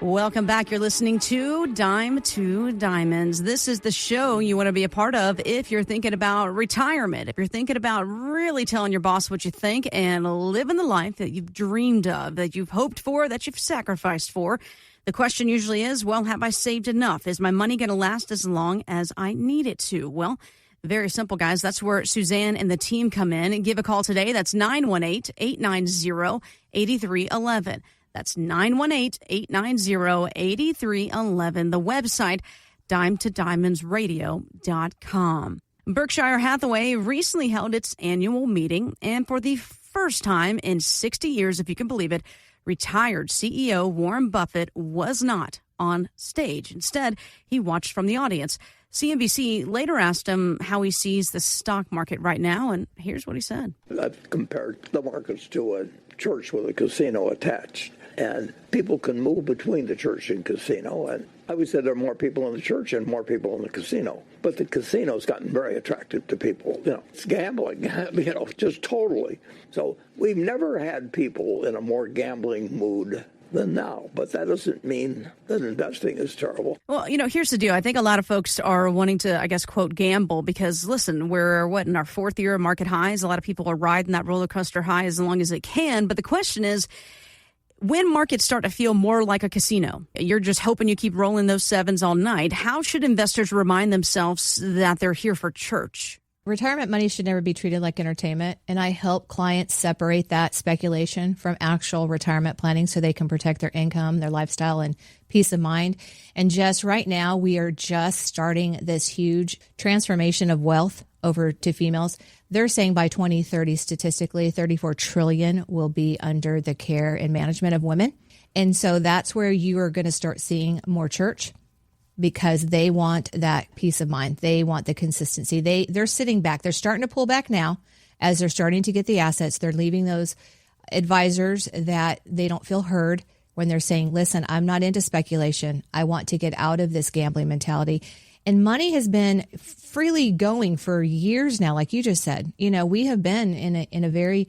Welcome back. You're listening to Dime to Diamonds. This is the show you want to be a part of if you're thinking about retirement, if you're thinking about really telling your boss what you think and living the life that you've dreamed of, that you've hoped for, that you've sacrificed for. The question usually is, well, have I saved enough? Is my money going to last as long as I need it to? Well, very simple, guys. That's where Suzanne and the team come in. And give a call today. That's 918-890-8311. That's 918-890-8311. The website, dimetodiamondsradio.com. Berkshire Hathaway recently held its annual meeting, and for the first time in 60 years, if you can believe it, retired CEO Warren Buffett was not on stage. Instead, he watched from the audience. CNBC later asked him how he sees the stock market right now, and here's what he said. I've compared the markets to a church with a casino attached, and people can move between the church and casino. And I would say there are more people in the church and more people in the casino. But the casino's gotten very attractive to people. It's gambling, just totally. So we've never had people in a more gambling mood than now. But that doesn't mean that investing is terrible. Well, here's the deal. I think a lot of folks are wanting to, I guess, quote, gamble because, listen, we're, in our fourth year of market highs. A lot of people are riding that roller coaster high as long as it can. But the question is, when markets start to feel more like a casino, you're just hoping you keep rolling those sevens all night. How should investors remind themselves that they're here for church? Retirement money should never be treated like entertainment, and I help clients separate that speculation from actual retirement planning so they can protect their income, their lifestyle, and peace of mind. And just right now, we are just starting this huge transformation of wealth over to females. They're saying by 2030, statistically, 34 trillion will be under the care and management of women. And so that's where you are going to start seeing more church, because they want that peace of mind. They want the consistency. They're sitting back. They're starting to pull back now as they're starting to get the assets. They're leaving those advisors that they don't feel heard when they're saying, listen, I'm not into speculation. I want to get out of this gambling mentality. And money has been freely going for years now, like you just said. We have been in a very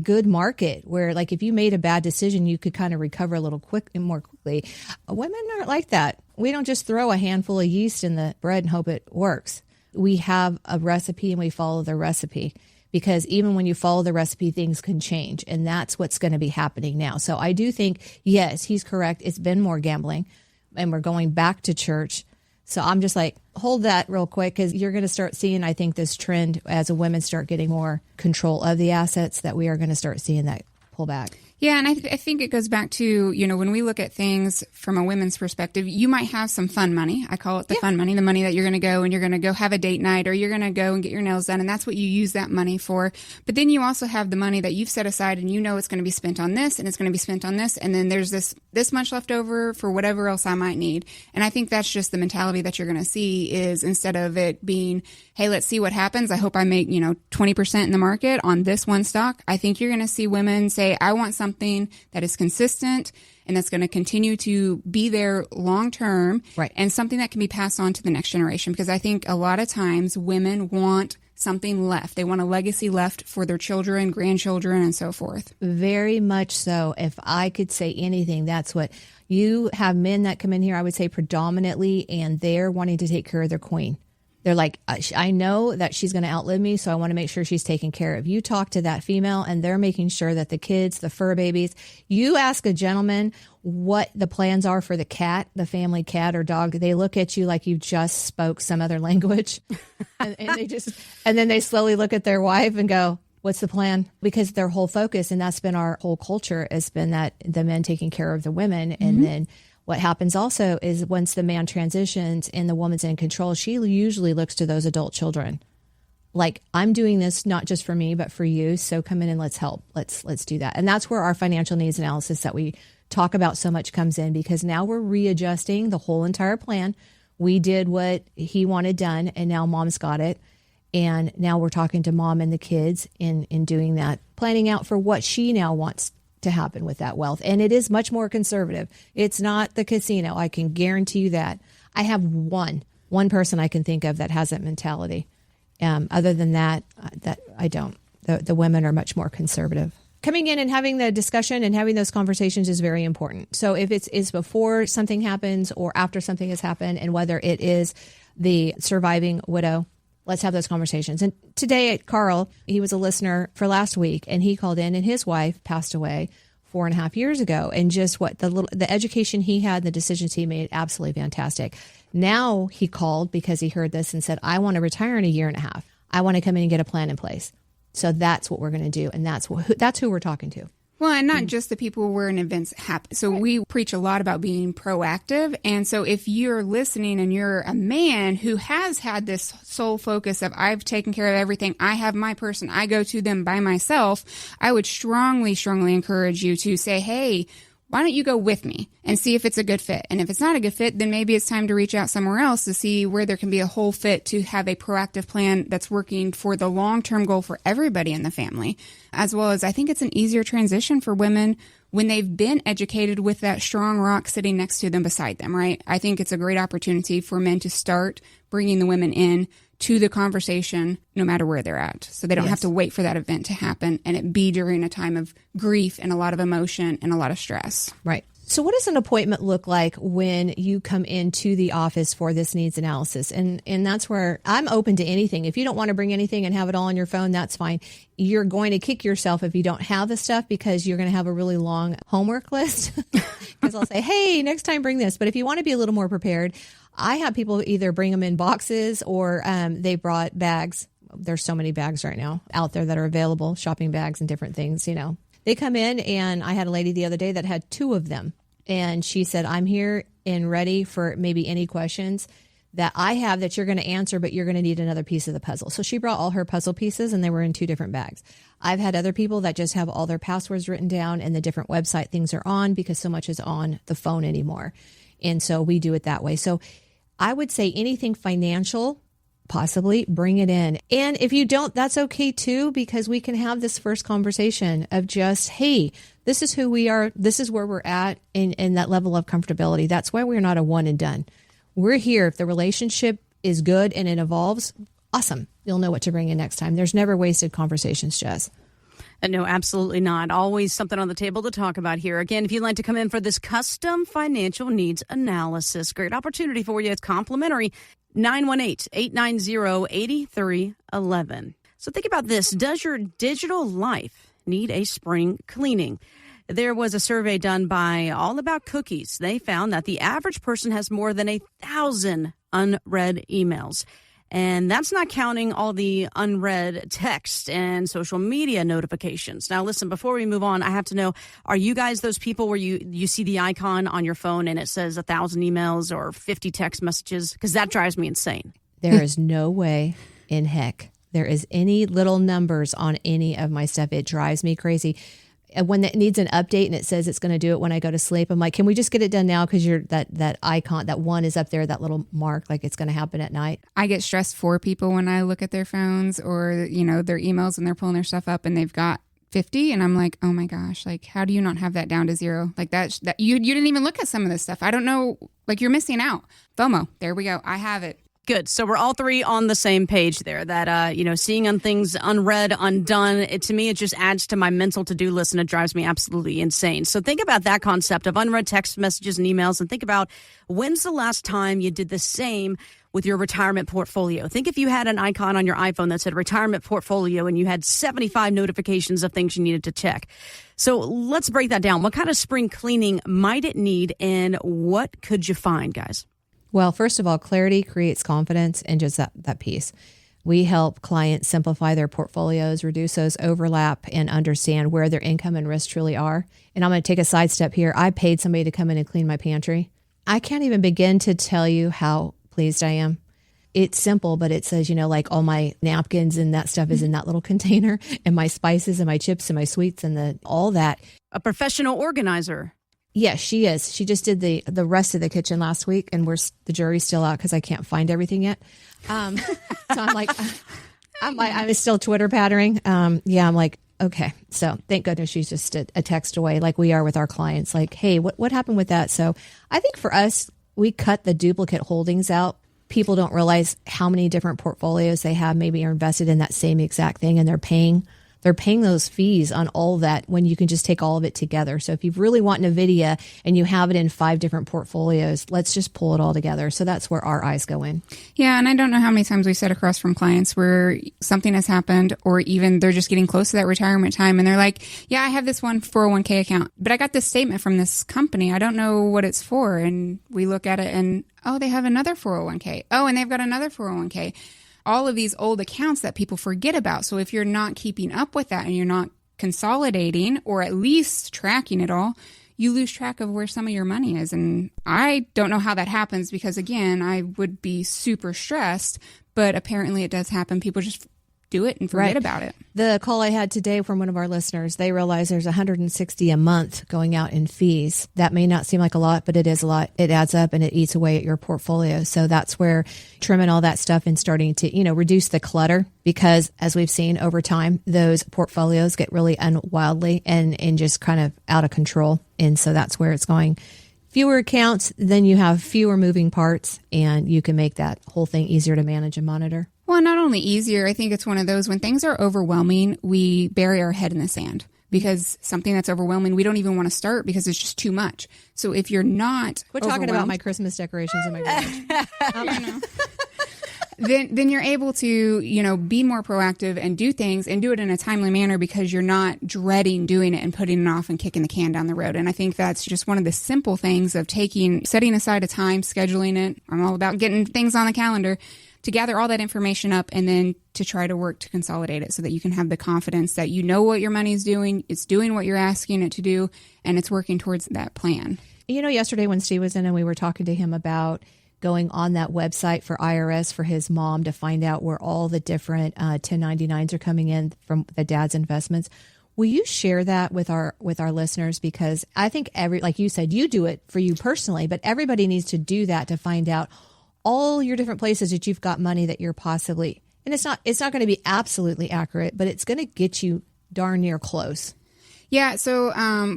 good market where, like, if you made a bad decision, you could kind of recover a little more quickly. Women aren't like that. We don't just throw a handful of yeast in the bread and hope it works. We have a recipe and we follow the recipe, because even when you follow the recipe, things can change. And that's what's going to be happening now. So I do think, yes, he's correct. It's been more gambling and we're going back to church. So I'm just like, hold that real quick, because you're going to start seeing, I think, this trend as women start getting more control of the assets, that we are going to start seeing that pull back. Yeah, and I think it goes back to, when we look at things from a women's perspective, you might have some fun money. I call it the fun money, the money that you're going to go and you're going to go have a date night, or you're going to go and get your nails done, and that's what you use that money for. But then you also have the money that you've set aside, and it's going to be spent on this, and it's going to be spent on this, and then there's this much left over for whatever else I might need. And I think that's just the mentality that you're going to see, is instead of it being, hey, let's see what happens. I hope I make, 20% in the market on this one stock. I think you're going to see women say, I want something that is consistent and that's going to continue to be there long term, right, and something that can be passed on to the next generation. Because I think a lot of times women want something left. They want a legacy left for their children, grandchildren, and so forth. Very much so. If I could say anything, that's what you have. Men that come in here, I would say predominantly, and they're wanting to take care of their queen. They're like, I know that she's going to outlive me, so I want to make sure she's taken care of. You talk to that female, and they're making sure that the kids, the fur babies, you ask a gentleman what the plans are for the cat, the family cat or dog, they look at you like you just spoke some other language. and then they slowly look at their wife and go, what's the plan? Because their whole focus, and that's been our whole culture, has been that the men taking care of the women. Mm-hmm. And then what happens also is once the man transitions and the woman's in control, she usually looks to those adult children. Like, I'm doing this not just for me, but for you. So come in and let's help. Let's do that. And that's where our financial needs analysis that we talk about so much comes in, because now we're readjusting the whole entire plan. We did what he wanted done, and now mom's got it. And now we're talking to mom and the kids in doing that, planning out for what she now wants to happen with that wealth. And it is much more conservative. It's not the casino. I can guarantee you that. I have one person I can think of that has that mentality. Other than that I don't. The women are much more conservative. coming in and having the discussion and having those conversations is very important. So if it's before something happens or after something has happened, and whether it is the surviving widow, let's have those conversations. And today, Carl, he was a listener for last week, and he called in, and his wife passed away 4.5 years ago. And just what the education he had, the decisions he made, absolutely fantastic. Now he called because he heard this and said, I want to retire in 1.5 years. I want to come in and get a plan in place. So that's what we're going to do. And that's who we're talking to. Well, and not just the people where an event's happen. So we preach a lot about being proactive. And so if you're listening and you're a man who has had this sole focus of I've taken care of everything, I have my person, I go to them by myself, I would strongly, strongly encourage you to say, hey, why don't you go with me and see if it's a good fit? And if it's not a good fit, then maybe it's time to reach out somewhere else to see where there can be a whole fit to have a proactive plan that's working for the long-term goal for everybody in the family. As well as I think it's an easier transition for women when they've been educated with that strong rock sitting next to them, beside them, right? I think it's a great opportunity for men to start bringing the women in to the conversation no matter where they're at. So they don't have to wait for that event to happen and it be during a time of grief and a lot of emotion and a lot of stress. Right. So what does an appointment look like when you come into the office for this needs analysis? And that's where I'm open to anything. If you don't want to bring anything and have it all on your phone, that's fine. You're going to kick yourself if you don't have the stuff because you're going to have a really long homework list. Because I'll say, hey, next time bring this. But if you want to be a little more prepared, I have people either bring them in boxes or they brought bags. There's so many bags right now out there that are available, shopping bags and different things, you know. They come in, and I had a lady the other day that had 2 of them. And she said, I'm here and ready for maybe any questions that I have that you're going to answer, but you're going to need another piece of the puzzle. So she brought all her puzzle pieces, and they were in 2 different bags. I've had other people that just have all their passwords written down and the different website things are on because so much is on the phone anymore. And so we do it that way. So I would say anything financial, possibly bring it in. And if you don't, that's okay too, because we can have this first conversation of just, hey, this is who we are. This is where we're at in that level of comfortability. That's why we're not a one and done. We're here. If the relationship is good and it evolves, awesome. You'll know what to bring in next time. There's never wasted conversations, Jess. No, absolutely not. Always something on the table to talk about here. Again, if you'd like to come in for this custom financial needs analysis, great opportunity for you. It's complimentary. 918-890-8311. So think about this. Does your digital life need a spring cleaning? There was a survey done by All About Cookies. They found that the average person has more than 1,000 unread emails. And that's not counting all the unread text and social media notifications. Now, listen, before we move on, I have to know, are you guys those people where you see the icon on your phone and it says 1,000 emails or 50 text messages? Because that drives me insane. There is no way in heck there is any little numbers on any of my stuff. It drives me crazy. When it needs an update and it says it's going to do it when I go to sleep, I'm like, can we just get it done now? Because that icon, that one is up there, that little mark, like it's going to happen at night. I get stressed for people when I look at their phones or, you know, their emails and they're pulling their stuff up and they've got 50. And I'm like, oh my gosh, like, how do you not have that down to 0? Like that you didn't even look at some of this stuff. I don't know. Like, you're missing out. FOMO. There we go. I have it. Good. So we're all 3 on the same page there that, seeing on things unread, undone, to me, it just adds to my mental to-do list and it drives me absolutely insane. So think about that concept of unread text messages and emails and think about when's the last time you did the same with your retirement portfolio. Think if you had an icon on your iPhone that said retirement portfolio and you had 75 notifications of things you needed to check. So let's break that down. What kind of spring cleaning might it need and what could you find, guys? Well, first of all, clarity creates confidence and just that piece. We help clients simplify their portfolios, reduce those overlap, and understand where their income and risk truly are. And I'm going to take a sidestep here. I paid somebody to come in and clean my pantry. I can't even begin to tell you how pleased I am. It's simple, but it says, like all my napkins and that stuff is in that little container, and my spices and my chips and my sweets and all that. A professional organizer. Yes, she is. She just did the rest of the kitchen last week, and the jury's still out because I can't find everything yet. So I'm still Twitter pattering. I'm like, okay. So thank goodness she's just a text away, like we are with our clients. Like, hey, what happened with that? So I think for us, we cut the duplicate holdings out. People don't realize how many different portfolios they have maybe are invested in that same exact thing, and they're paying they're paying those fees on all that when you can just take all of it together. So if you really want NVIDIA and you have it in 5 different portfolios, let's just pull it all together. So that's where our eyes go in. Yeah, and I don't know how many times we sat across from clients where something has happened, or even they're just getting close to that retirement time and they're like, yeah, I have this one 401k account, but I got this statement from this company. I don't know what it's for. And we look at it and, oh, they have another 401k. Oh, and they've got another 401k. All of these old accounts that people forget about. So if you're not keeping up with that and you're not consolidating or at least tracking it all, you lose track of where some of your money is. And I don't know how that happens because, again, I would be super stressed, but apparently it does happen. People just do it and forget about it. The call I had today from one of our listeners, they realize there's $160 a month going out in fees. That may not seem like a lot, but it is a lot. It adds up and it eats away at your portfolio. So that's where trimming all that stuff and starting to, reduce the clutter, because as we've seen over time, those portfolios get really unwildly and just kind of out of control. And so that's where it's going. Fewer accounts, then you have fewer moving parts, and you can make that whole thing easier to manage and monitor. Well, not only easier, I think it's one of those when things are overwhelming, we bury our head in the sand because something that's overwhelming, we don't even want to start because it's just too much. So if you're not We're talking about my Christmas decorations in my garage. Then you're able to, be more proactive and do things and do it in a timely manner because you're not dreading doing it and putting it off and kicking the can down the road. And I think that's just one of the simple things of setting aside a time, scheduling it. I'm all about getting things on the calendar to gather all that information up and then to try to work to consolidate it so that you can have the confidence that you know what your money is doing, it's doing what you're asking it to do, and it's working towards that plan. Yesterday when Steve was in and we were talking to him about going on that website for IRS for his mom to find out where all the different 1099s are coming in from the dad's investments. Will you share that with our listeners? Because I think like you said, you do it for you personally, but everybody needs to do that to find out all your different places that you've got money that you're possibly, and it's not going to be absolutely accurate, but it's going to get you darn near close. Yeah, so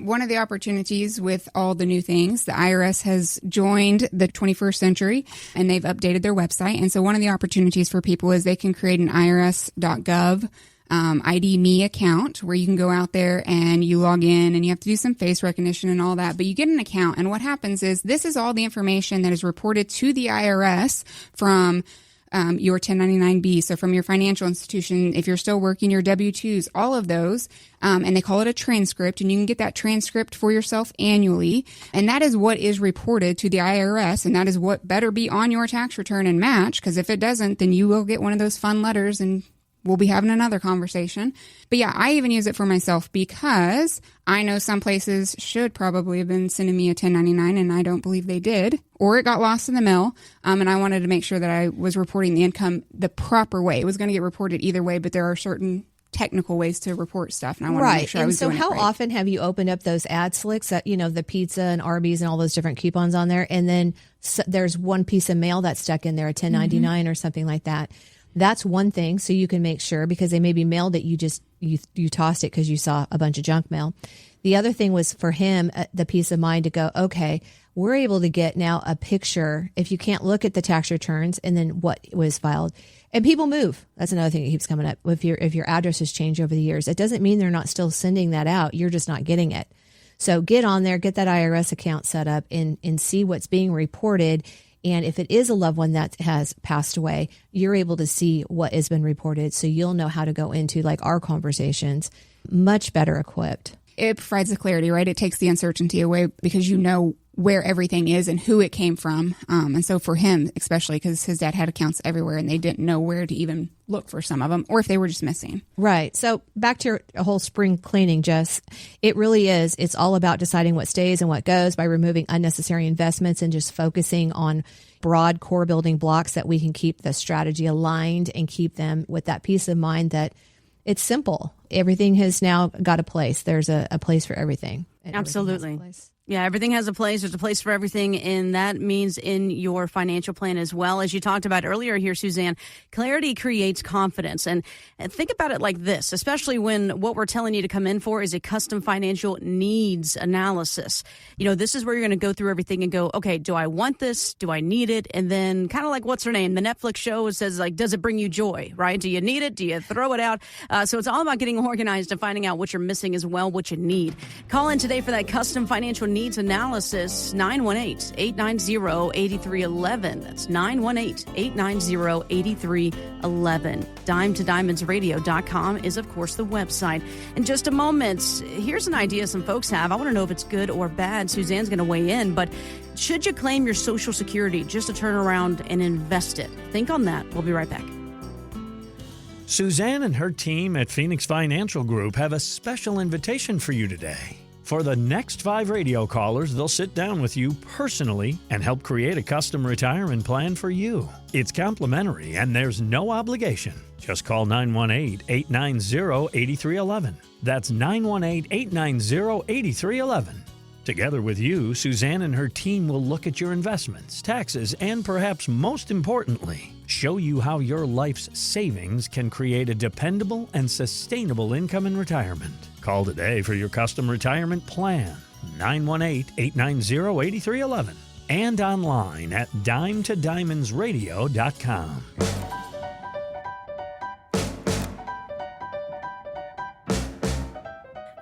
one of the opportunities with all the new things, the IRS has joined the 21st century and they've updated their website. And so one of the opportunities for people is they can create an irs.gov ID Me account where you can go out there and you log in and you have to do some face recognition and all that, but you get an account. And what happens is this is all the information that is reported to the IRS from your 1099B. So from your financial institution, if you're still working, your W-2s, all of those, and they call it a transcript, and you can get that transcript for yourself annually. And that is what is reported to the IRS, and that is what better be on your tax return and match, because if it doesn't, then you will get one of those fun letters and we'll be having another conversation. But yeah, I even use it for myself because I know some places should probably have been sending me a 1099 and I don't believe they did, or it got lost in the mail. And I wanted to make sure that I was reporting the income the proper way. It was going to get reported either way, but there are certain technical ways to report stuff. And I wanted to make sure I was doing it right. So how often have you opened up those ad slicks that, the pizza and Arby's and all those different coupons on there? And then there's one piece of mail that's stuck in there, a 1099 or something like that. That's one thing, so you can make sure, because they may be mailed that you tossed it because you saw a bunch of junk mail. The other thing was for him, the peace of mind to go, okay, we're able to get now a picture if you can't look at the tax returns and then what was filed. And people move. That's another thing that keeps coming up. If your address has changed over the years, it doesn't mean they're not still sending that out. You're just not getting it. So get on there, get that IRS account set up and see what's being reported. And if it is a loved one that has passed away, you're able to see what has been reported. So you'll know how to go into like our conversations much better equipped. It provides the clarity, right? It takes the uncertainty away because you know where everything is and who it came from. And so for him, especially because his dad had accounts everywhere and they didn't know where to even look for some of them or if they were just missing. Right. So back to your whole spring cleaning, Jess, it really is. It's all about deciding what stays and what goes by removing unnecessary investments and just focusing on broad core building blocks that we can keep the strategy aligned and keep them with that peace of mind that it's simple. Everything has now got a place. There's a place for everything. Absolutely. Yeah, everything has a place. There's a place for everything, and that means in your financial plan as well. As you talked about earlier here, Suzanne, clarity creates confidence. And think about it like this, especially when what we're telling you to come in for is a custom financial needs analysis. This is where you're going to go through everything and go, okay, do I want this? Do I need it? And then kind of like, what's her name? The Netflix show says, like, does it bring you joy, right? Do you need it? Do you throw it out? So it's all about getting organized and finding out what you're missing as well, what you need. Call in today for that custom financial needs analysis, 918-890-8311. That's 918-890-8311. DimeToDiamondsRadio.com is, of course, the website. In just a moment, here's an idea some folks have. I want to know if it's good or bad. Suzanne's going to weigh in, but should you claim your Social Security just to turn around and invest it? Think on that. We'll be right back. Suzanne and her team at Phoenix Financial Group have a special invitation for you today. For the next 5 radio callers, they'll sit down with you personally and help create a custom retirement plan for you. It's complimentary and there's no obligation. Just call 918-890-8311. That's 918-890-8311. Together with you, Suzanne and her team will look at your investments, taxes, and perhaps most importantly, show you how your life's savings can create a dependable and sustainable income in retirement. Call today for your custom retirement plan, 918-890-8311, and online at DimeToDiamondsRadio.com.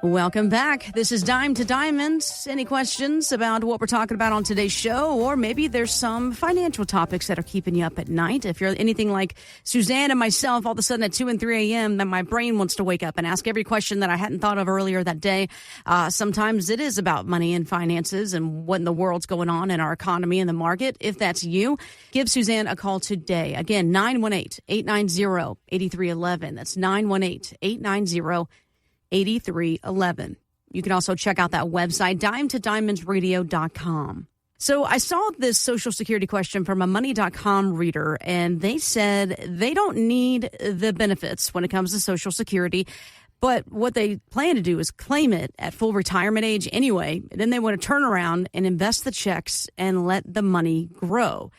Welcome back. This is Dime to Diamonds. Any questions about what we're talking about on today's show? Or maybe there's some financial topics that are keeping you up at night. If you're anything like Suzanne and myself, all of a sudden at 2 and 3 a.m., then my brain wants to wake up and ask every question that I hadn't thought of earlier that day. Sometimes it is about money and finances and what in the world's going on in our economy and the market. If that's you, give Suzanne a call today. Again, 918-890-8311. That's 918-890-8311. 8311. You can also check out that website, DimeToDiamondsRadio.com. So I saw this Social Security question from a Money.com reader, and they said they don't need the benefits when it comes to Social Security, but what they plan to do is claim it at full retirement age anyway. Then they want to turn around and invest the checks and let the money grow.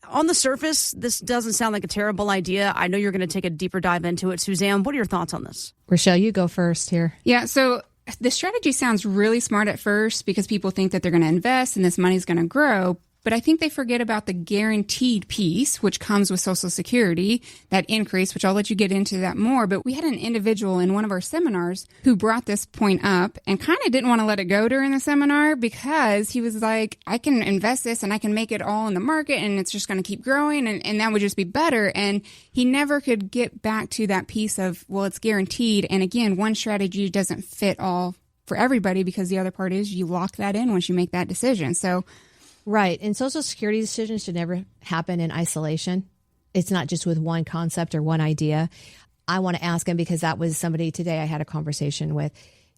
On the surface, this doesn't sound like a terrible idea. I know you're going to take a deeper dive into it. Suzanne, what are your thoughts on this? Rochelle, you go first here. Yeah, so the strategy sounds really smart at first because people think that they're going to invest and this money's going to grow. But I think they forget about the guaranteed piece, which comes with Social Security, that increase, which I'll let you get into that more. But we had an individual in one of our seminars who brought this point up and kind of didn't want to let it go during the seminar because he was like, I can invest this and I can make it all in the market and it's just going to keep growing and that would just be better. And he never could get back to that piece of, well, it's guaranteed. And again, one strategy doesn't fit all for everybody because the other part is you lock that in once you make that decision. So right. And Social Security decisions should never happen in isolation. It's not just with one concept or one idea. I want to ask him because that was somebody today I had a conversation with.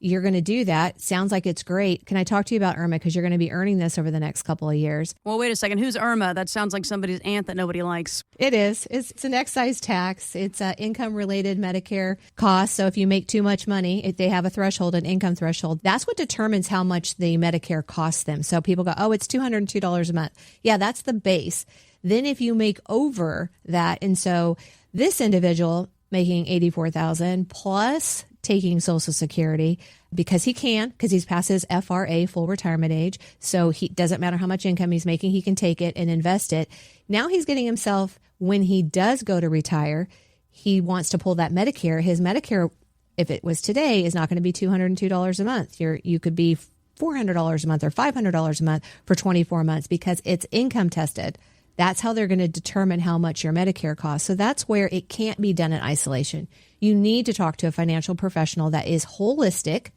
You're going to do that. Sounds like it's great. Can I talk to you about IRMA? Because you're going to be earning this over the next couple of years. Well, wait a second. Who's IRMA? That sounds like somebody's aunt that nobody likes. It is. It's an excise tax. It's income-related Medicare cost. So if you make too much money, if they have a threshold, an income threshold, that's what determines how much the Medicare costs them. So people go, oh, it's $202 a month. Yeah, that's the base. Then if you make over that, and so this individual making $84,000 plus taking Social Security because he's past his FRA, full retirement age. So he doesn't matter how much income he's making, he can take it and invest it. Now he's getting himself, when he does go to retire, he wants to pull that Medicare. His Medicare, if it was today, is not going to be $202 a month. You could be $400 a month or $500 a month for 24 months because it's income tested. That's how they're going to determine how much your Medicare costs. So that's where it can't be done in isolation. You need to talk to a financial professional that is holistic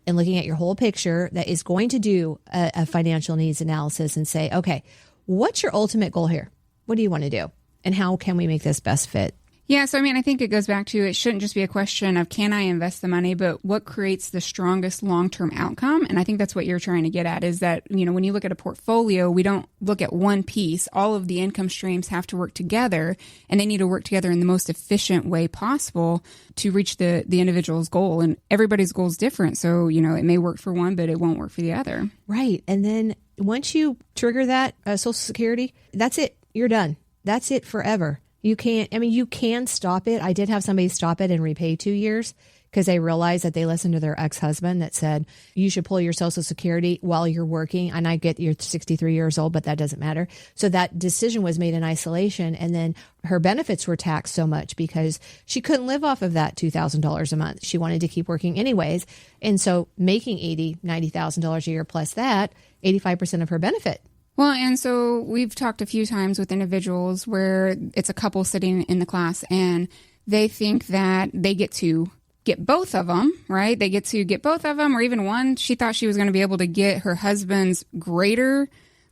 and looking at your whole picture, that is going to do a financial needs analysis and say, okay, what's your ultimate goal here? What do you want to do? And how can we make this best fit? Yeah, so I mean, I think it goes back to it shouldn't just be a question of can I invest the money, but what creates the strongest long-term outcome? And I think that's what you're trying to get at is that, when you look at a portfolio, we don't look at one piece. All of the income streams have to work together, and they need to work together in the most efficient way possible to reach the individual's goal. And everybody's goal is different. So, it may work for one, but it won't work for the other. Right. And then once you trigger that Social Security, that's it. You're done. That's it forever. You can stop it. I did have somebody stop it and repay 2 years because they realized that they listened to their ex-husband that said, you should pull your Social Security while you're working. And I get you're 63 years old, but that doesn't matter. So that decision was made in isolation. And then her benefits were taxed so much because she couldn't live off of that $2,000 a month. She wanted to keep working anyways. And so making $80,000, $90,000 a year plus that, 85% of her benefit. Well, and so we've talked a few times with individuals where it's a couple sitting in the class and they think that they get to get both of them, right? They get to get both of them or even one. She thought she was going to be able to get her husband's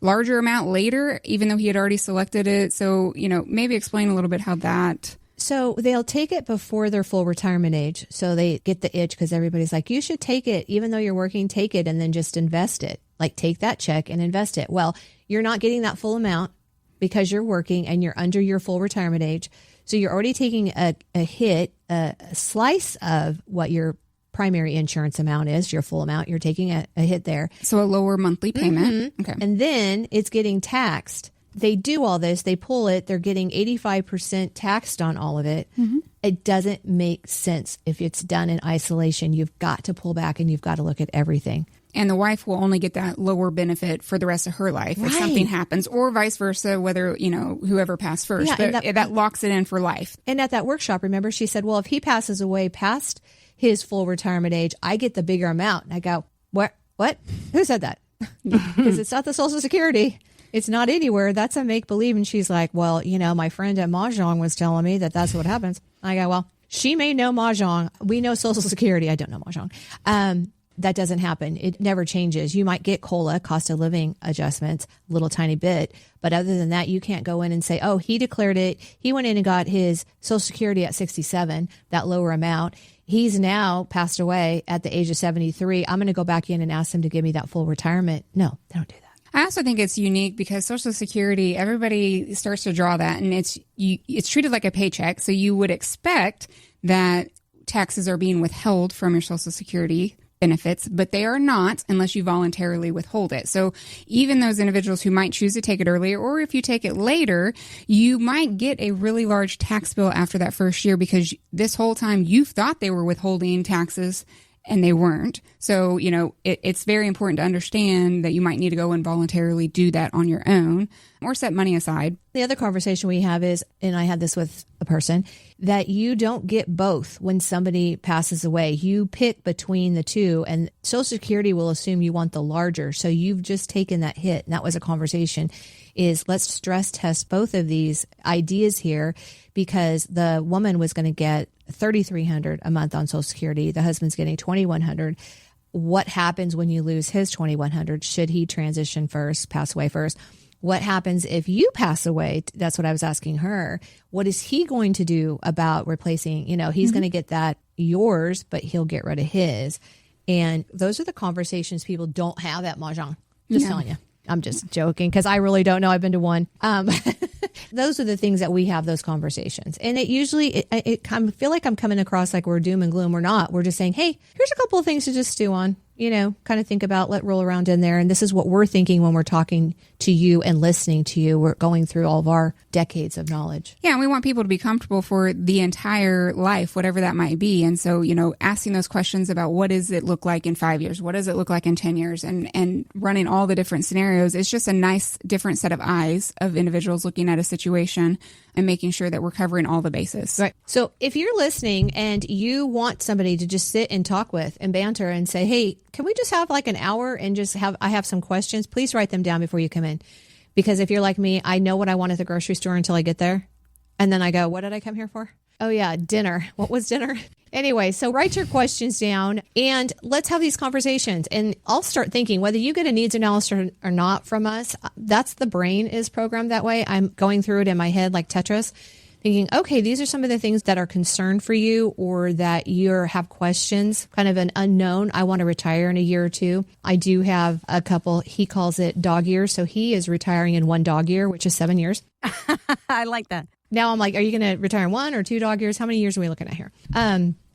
larger amount later, even though he had already selected it. So, maybe explain a little bit how that... So they'll take it before their full retirement age. So they get the itch because everybody's like, you should take it. Even though you're working, take it and then just invest it. Like take that check and invest it. Well, you're not getting that full amount because you're working and you're under your full retirement age. So you're already taking a hit, a slice of what your primary insurance amount is, your full amount. You're taking a hit there. So a lower monthly payment. Mm-hmm. Okay. And then it's getting taxed. They do all this, they pull it, they're getting 85% taxed on all of it. Mm-hmm. It doesn't make sense if it's done in isolation. You've got to pull back and you've got to look at everything. And the wife will only get that lower benefit for the rest of her life if something happens, or vice versa, whether, whoever passed first. Yeah, but that locks it in for life. And at that workshop, remember, she said, well, if he passes away past his full retirement age, I get the bigger amount. And I go, what? Who said that? Because it's not the Social Security. It's not anywhere. That's a make-believe. And she's like, well, my friend at Mahjong was telling me that that's what happens. I go, well, she may know Mahjong. We know Social Security. I don't know Mahjong. That doesn't happen. It never changes. You might get COLA, cost of living adjustments, a little tiny bit. But other than that, you can't go in and say, oh, he declared it. He went in and got his Social Security at 67, that lower amount. He's now passed away at the age of 73. I'm going to go back in and ask him to give me that full retirement. No, they don't do that. I also think it's unique because Social Security, everybody starts to draw that, and it's treated like a paycheck. So you would expect that taxes are being withheld from your Social Security benefits, but they are not unless you voluntarily withhold it. So even those individuals who might choose to take it earlier, or if you take it later, you might get a really large tax bill after that first year because this whole time you've thought they were withholding taxes and they weren't. So, it's very important to understand that you might need to go and voluntarily do that on your own or set money aside. The other conversation we have is, and I had this with a person, that you don't get both when somebody passes away. You pick between the two, and Social Security will assume you want the larger. So you've just taken that hit. And that was a conversation is let's stress test both of these ideas here because the woman was going to get $3,300 a month on Social Security. The husband's getting $2,100. What happens when you lose his $2,100? Should he transition first, pass away first? What happens if you pass away? That's what I was asking her. What is he going to do about replacing? He's going to get that yours, but he'll get rid of his. And those are the conversations people don't have at Mahjong. Just telling you. I'm just joking because I really don't know. I've been to one. Those are the things that we have those conversations. And it usually, I feel like I'm coming across like we're doom and gloom. We're not. We're just saying, hey, here's a couple of things to just stew on, kind of think about, let roll around in there. And this is what we're thinking when we're talking to you and listening to you. We're going through all of our decades of knowledge. Yeah, and we want people to be comfortable for the entire life, whatever that might be. And so, asking those questions about what does it look like in 5 years? What does it look like in 10 years? And running all the different scenarios. It's just a nice different set of eyes of individuals looking at a situation and making sure that we're covering all the bases. Right. So if you're listening and you want somebody to just sit and talk with and banter and say, hey, can we just have like an hour and I have some questions, please write them down before you come in. Because if you're like me, I know what I want at the grocery store until I get there. And then I go, what did I come here for? Oh yeah, dinner. What was dinner? Anyway, so write your questions down and let's have these conversations. And I'll start thinking whether you get a needs analysis or not from us. That's the brain is programmed that way. I'm going through it in my head like Tetris. thinking, okay, these are some of the things that are concern for you or that you have questions, kind of an unknown. I want to retire in a year or two. I do have a couple, he calls it dog years. So he is retiring in 1 dog year, which is 7 years. I like that. Now I'm like, are you going to retire in 1 or 2 dog years? How many years are we looking at here?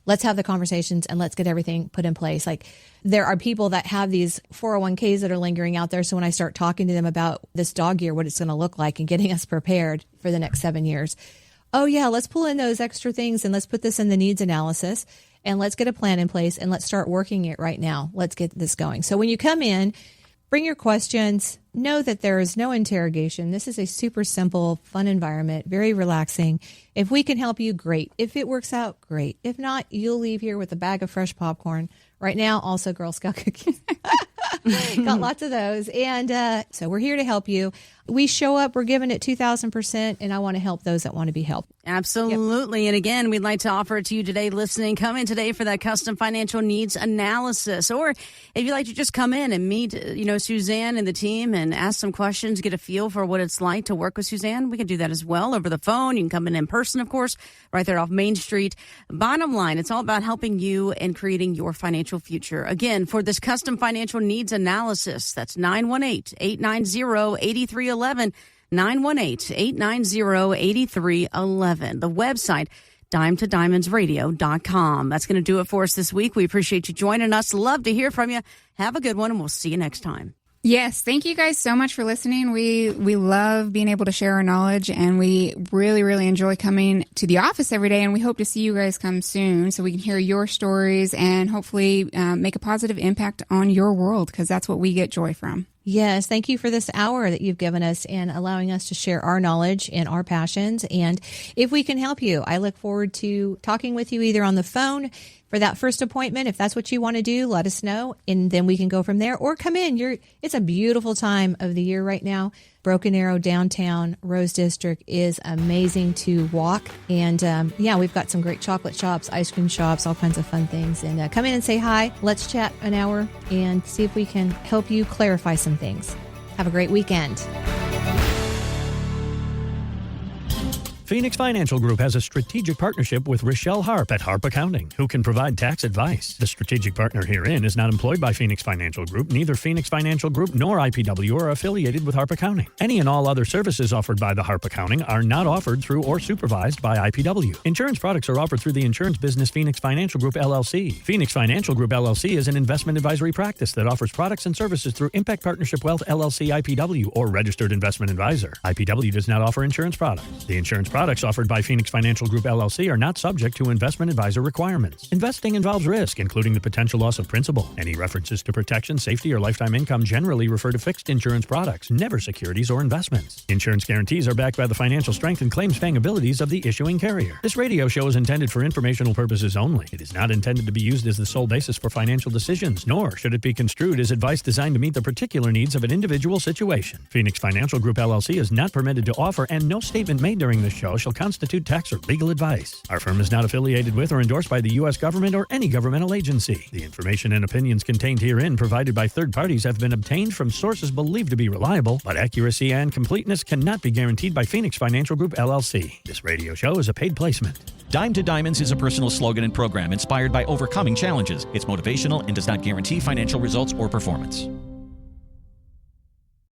Let's have the conversations and let's get everything put in place. Like there are people that have these 401ks that are lingering out there. So when I start talking to them about this dog year, what it's going to look like and getting us prepared for the next 7 years. Oh yeah, let's pull in those extra things and let's put this in the needs analysis and let's get a plan in place and let's start working it right now. Let's get this going. So when you come in, bring your questions. Know that there is no interrogation. This is a super simple, fun environment, very relaxing. If we can help you, great. If it works out, great. If not, you'll leave here with a bag of fresh popcorn. Right now, also Girl Scout cookies. Got lots of those. And so we're here to help you. We show up, we're giving it 2,000%, and I want to help those that want to be helped. Absolutely. Yep. And again, we'd like to offer it to you today listening. Come in today for that custom financial needs analysis. Or if you'd like to just come in and meet, Suzanne and the team and ask some questions, get a feel for what it's like to work with Suzanne, we can do that as well over the phone. You can come in person, of course, right there off Main Street. Bottom line, it's all about helping you and creating your financial future. Again, for this custom financial needs analysis, that's 918-890-8311. 918-890-8311. The website, dimetodiamondsradio.com. That's going to do it for us this week. We appreciate you joining us. Love to hear from you. Have a good one, and we'll see you next time. Yes, thank you guys so much for listening. We love being able to share our knowledge, and we really, really enjoy coming to the office every day, and we hope to see you guys come soon so we can hear your stories and hopefully make a positive impact on your world, because that's what we get joy from. Yes, thank you for this hour that you've given us and allowing us to share our knowledge and our passions. And if we can help you, I look forward to talking with you either on the phone for that first appointment. If that's what you want to do, let us know, and then we can go from there, or come in. It's a beautiful time of the year right now. Broken Arrow downtown Rose District is amazing to walk. And we've got some great chocolate shops, ice cream shops, all kinds of fun things. And come in and say hi. Let's chat an hour and see if we can help you clarify some things. Have a great weekend. Phoenix Financial Group has a strategic partnership with Rochelle Harp at Harp Accounting, who can provide tax advice. The strategic partner herein is not employed by Phoenix Financial Group. Neither Phoenix Financial Group nor IPW are affiliated with Harp Accounting. Any and all other services offered by the Harp Accounting are not offered through or supervised by IPW. Insurance products are offered through the insurance business Phoenix Financial Group, LLC. Phoenix Financial Group, LLC is an investment advisory practice that offers products and services through Impact Partnership Wealth, LLC, IPW, or registered investment advisor. IPW does not offer insurance products. The insurance products offered by Phoenix Financial Group, LLC are not subject to investment advisor requirements. Investing involves risk, including the potential loss of principal. Any references to protection, safety, or lifetime income generally refer to fixed insurance products, never securities or investments. Insurance guarantees are backed by the financial strength and claims-paying abilities of the issuing carrier. This radio show is intended for informational purposes only. It is not intended to be used as the sole basis for financial decisions, nor should it be construed as advice designed to meet the particular needs of an individual situation. Phoenix Financial Group, LLC is not permitted to offer, and no statement made during this show shall constitute tax or legal advice. Our firm is not affiliated with or endorsed by the U.S. government or any governmental agency. The information and opinions contained herein provided by third parties have been obtained from sources believed to be reliable, but accuracy and completeness cannot be guaranteed by Phoenix Financial Group, LLC. This radio show is a paid placement. Dime to Diamonds is a personal slogan and program inspired by overcoming challenges. It's motivational and does not guarantee financial results or performance.